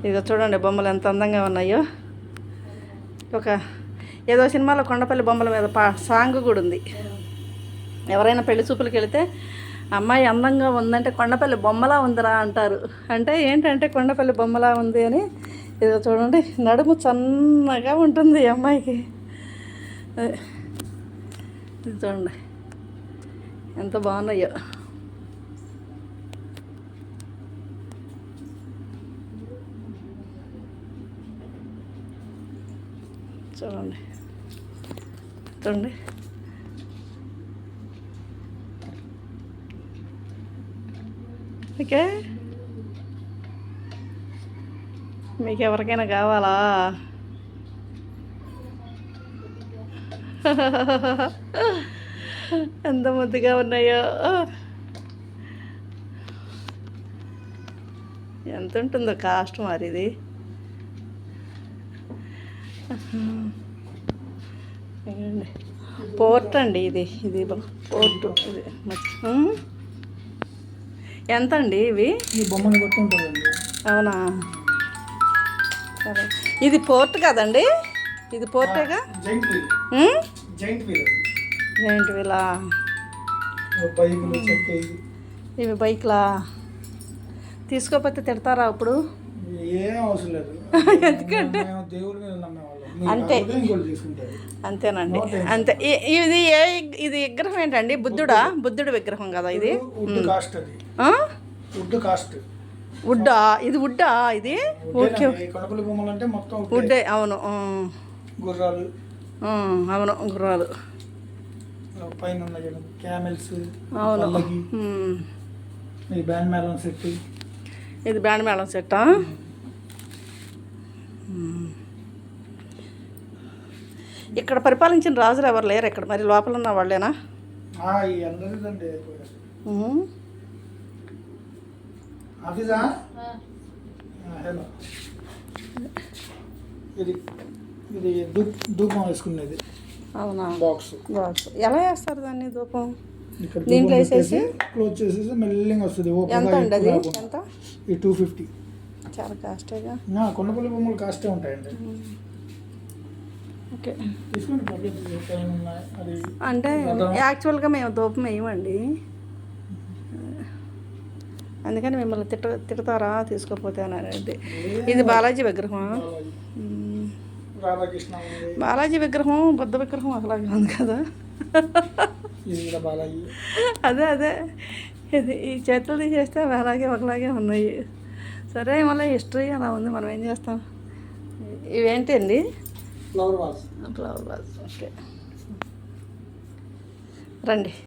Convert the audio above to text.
ఇదిగో చూడండి బొమ్మలు ఎంత అందంగా ఉన్నాయో. ఒక ఏదో సినిమాలో కొండపల్లి బొమ్మల మీద సాంగ్ కూడా ఉంది. ఎవరైనా పెళ్లి చూపులకు వెళితే అమ్మాయి అందంగా ఉందంటే కొండపల్లి బొమ్మలా ఉందిరా అంటారు. అంటే ఏంటంటే కొండపల్లి బొమ్మలా ఉంది అని. ఇదిగో చూడండి నడుము సన్నగా ఉంటుంది ఈ అమ్మాయికి. ఇది చూడండి ఎంత బాగున్నాయో. చూడండి చూడండి ఓకే. మీకు ఎవరికైనా కావాలా? ఎంత ముద్దుగా ఉన్నాయో. ఎంత ఉంటుందో కాస్ట్ మరి ఇది. పోర్ట్ అండి ఇది. ఇది పోర్టు. ఇది ఎంత అండి ఇవి? బొమ్మను బట్టి ఉంటుందండి. అవునా? సరే. ఇది పోర్ట్ కదండి? ఇది పోర్టేగా? జైంట్ వీలా? ఇవి బైక్లా? తీసుకోకపోతే తిడతారా అప్పుడు? ఏం అవసరం లేదు. ఎందుకంటే దేవుడి మీద నమ్మేవాళ్ళం. అంతే అంతేనండి. అంతే. ఇది ఇది విగ్రహం ఏంటండి? బుద్ధుడు విగ్రహం కదా ఇది? వుడ్డా? ఇది వుడ్డా ఇది? ఓకే. వుడ్డే. అవును. గుర్రాలు. అవును గుర్రాలు పైన క్యామెల్స్. అవును. ఇది బ్యాండ్ మేళం సెట్. ఇది బ్యాండ్ మేళం సెట్టా? ఇక్కడ పరిపాలించిన రాజులు ఎవరు లేరు ఇక్కడ? మరి లోపల ఉన్న వాళ్ళేనా? ఇది ధూపం వేసుకునేది. అవునా? బాక్స్. ఎలా వేస్తారు దాన్ని ధూపం? దీంట్లో వేసేసి క్లోజ్ చేసేసి మెల్లింగ్ వస్తుంది. ఎంత అండి అది? ఎంత? ఈ 250. చాలా కాస్టేగా. కొండపల్లి బొమ్మలు కాస్టే ఉంటాయండి. ఓకే. అది అంటే యాక్చువల్గా మేము ధూపం వేయమండి, అందుకని మిమ్మల్ని తిడతారా తీసుకోపోతే అని అనేది. ఇది బాలాజీ విగ్రహం. బాలాజీ విగ్రహం బుద్ధ విగ్రహం ఒకలాగే ఉంది కదా? అదే ఇది ఈ చేతులు తీసేస్తే ఒకలాగే ఉన్నాయి. సరే మళ్ళీ హిస్టరీ అలా ఉంది, మనం ఏం చేస్తాం. ఇవేంటి అండి? Flower vase. ఓకే రండి.